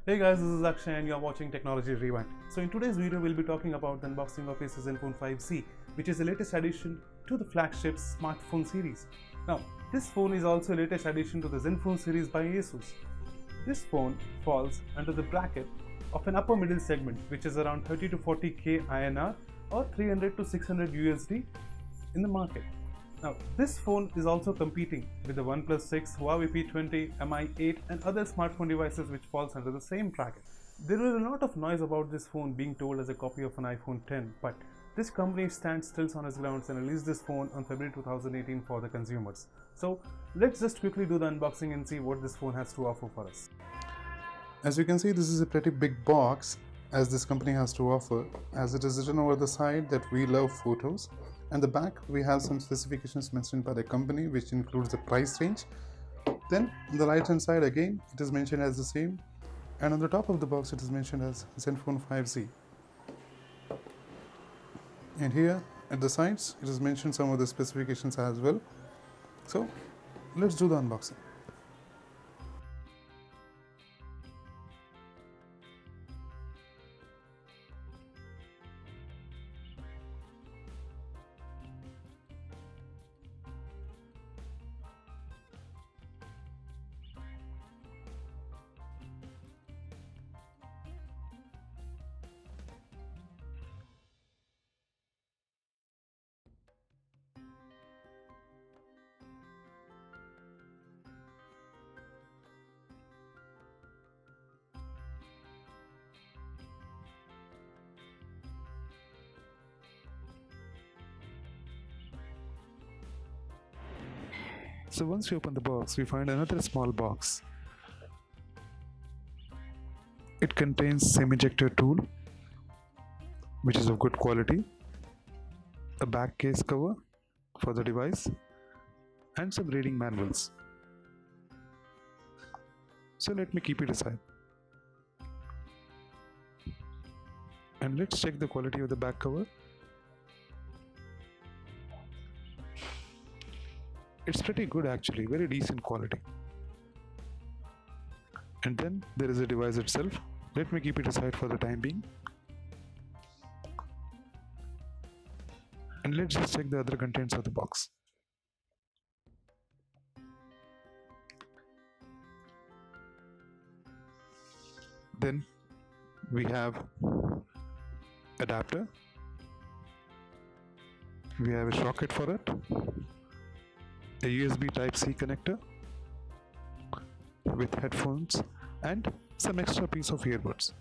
Hey guys, this is Akshay and you are watching Technology Rewind. So in today's video, we'll be talking about the unboxing of ASUS Zenfone 5C, which is the latest addition to the flagship smartphone series. Now, this phone is also a latest addition to the Zenfone series by ASUS. This phone falls under the bracket of an upper middle segment, which is around 30 to 40k INR or 300 to 600 USD in the market. Now, this phone is also competing with the OnePlus 6, Huawei P20, Mi 8 and other smartphone devices which falls under the same bracket. There was a lot of noise about this phone being told as a copy of an iPhone 10, but this company stands still on its grounds and released this phone on February 2018 for the consumers. So let's just quickly do the unboxing and see what this phone has to offer for us. As you can see, this is a pretty big box as this company has to offer, as it is written over the side that we love photos. And the back we have some specifications mentioned by the company, which includes the price range. Then on the right hand side again it is mentioned as the same, and on the top of the box it is mentioned as Zenfone 5C. And here at the sides it is mentioned some of the specifications as well. So let's do the unboxing. So once we open the box, we find another small box. It contains SIM ejector tool, which is of good quality, a back case cover for the device, and some reading manuals. So let me keep it aside. And let's check the quality of the back cover. It's pretty good actually, very decent quality. And then there is the device itself. Let me keep it aside for the time being. And let's just check the other contents of the box. Then we have adapter. We have a socket for it, a USB Type-C connector with headphones and some extra piece of earbuds.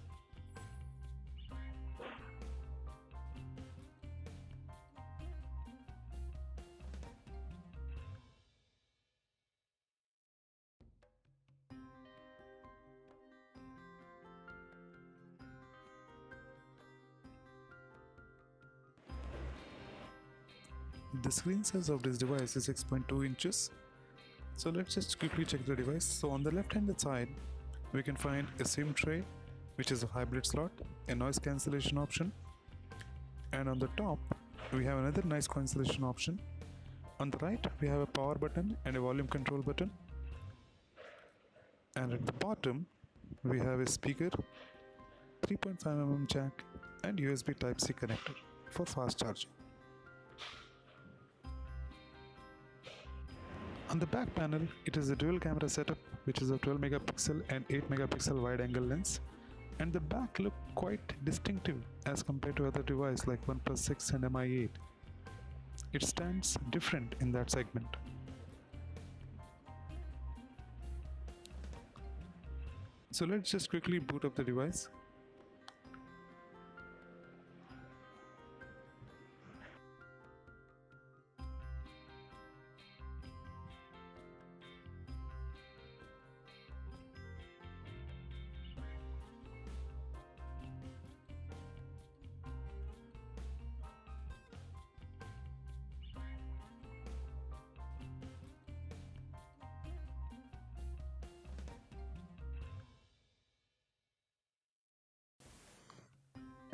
The screen size of this device is 6.2 inches. So let's just quickly check the device. So on the left hand side, we can find a SIM tray, which is a hybrid slot, a noise cancellation option, and on the top, we have another noise cancellation option. On the right, we have a power button and a volume control button. And at the bottom, we have a speaker, 3.5mm jack, and USB Type-C connector for fast charging. On the back panel, it is a dual camera setup, which is a 12 megapixel and 8 megapixel wide angle lens, and the back look quite distinctive as compared to other devices like OnePlus 6 and Mi 8. It stands different in that segment. So let's just quickly boot up the device.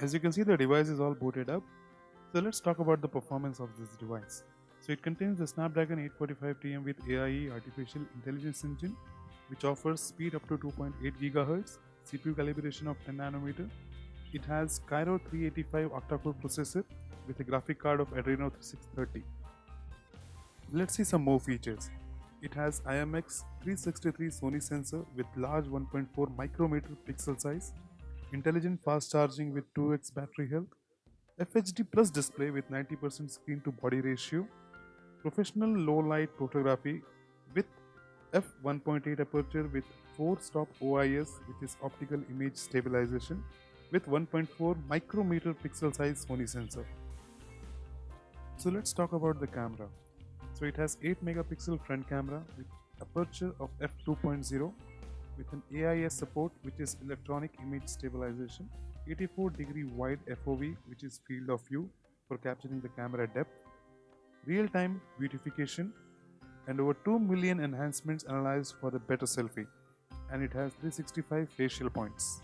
As you can see, the device is all booted up. So let's talk about the performance of this device. So it contains the Snapdragon 845 TM with AIE artificial intelligence engine, which offers speed up to 2.8 GHz, CPU calibration of 10 nanometer. It has Cairo 385 octa-core processor with a graphic card of Adreno 630. Let's see some more features. It has IMX 363 Sony sensor with large 1.4 micrometer pixel size, intelligent fast charging with 2x battery health, FHD plus display with 90% screen to body ratio, professional low light photography with f1.8 aperture with 4-stop OIS, which is optical image stabilization, with 1.4 micrometer pixel size Sony sensor. So let's talk about the camera. So it has 8 megapixel front camera with aperture of f2.0 with an AIS support, which is electronic image stabilization, 84-degree wide FOV, which is field of view for capturing the camera depth, real-time beautification, and over 2 million enhancements analyzed for the better selfie, and it has 365 facial points.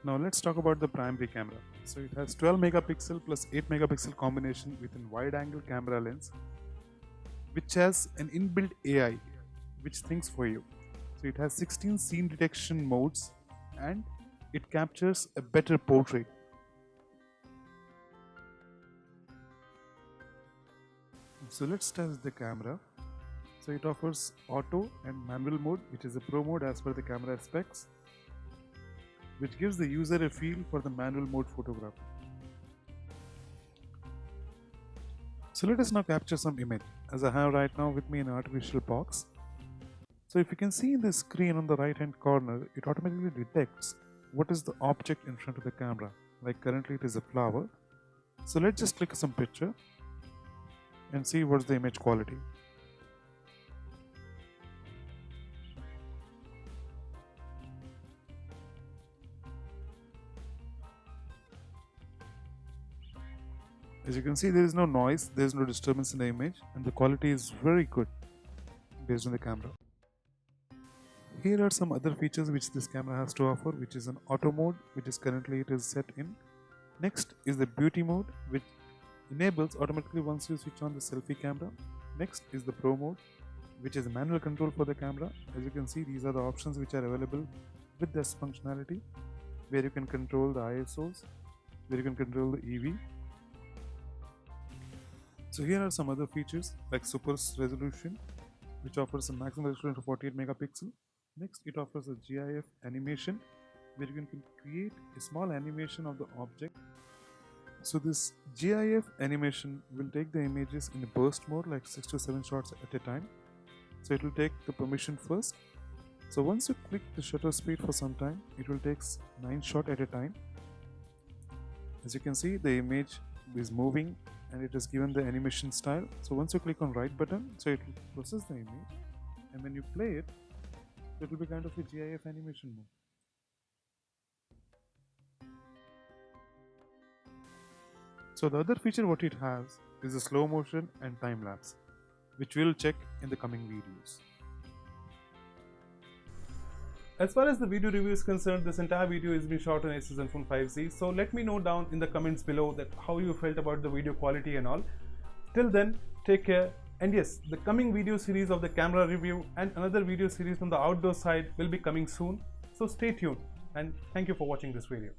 Now let's talk about the primary camera. So it has 12 megapixel plus 8 megapixel combination with a wide angle camera lens, which has an inbuilt AI which thinks for you. So it has 16 scene detection modes and it captures a better portrait. So let's test the camera. So it offers auto and manual mode, which is a pro mode as per the camera specs, which gives the user a feel for the manual mode photography. So let us now capture some image, as I have right now with me an artificial box. So if you can see in the screen on the right hand corner, it automatically detects what is the object in front of the camera. Like currently it is a flower. So let's just click some picture and see what's the image quality. As you can see, there is no noise, there is no disturbance in the image, and the quality is very good based on the camera. Here are some other features which this camera has to offer, which is an auto mode, which is currently it is set in. Next is the beauty mode, which enables automatically once you switch on the selfie camera. Next is the pro mode, which is manual control for the camera. As you can see, these are the options which are available with this functionality, where you can control the ISOs, where you can control the EV. So here are some other features like super resolution, which offers a maximum resolution of 48 megapixel. Next, it offers a GIF animation, where you can create a small animation of the object. So this GIF animation will take the images in a burst mode, like 6 to 7 shots at a time. So it will take the permission first. So once you click the shutter speed for some time, it will take 9 shots at a time. As you can see, the image is moving and it is given the animation style. So once you click on right button, so it will process the image, and when you play it, it will be kind of a GIF animation mode. So the other feature what it has is a slow motion and time lapse, which we will check in the coming videos. As far as the video review is concerned, this entire video has been shot on ASUS Zenfone 5C. So let me know down in the comments below that how you felt about the video quality and all. Till then, take care. And yes, the coming video series of the camera review and another video series from the outdoor side will be coming soon. So stay tuned and thank you for watching this video.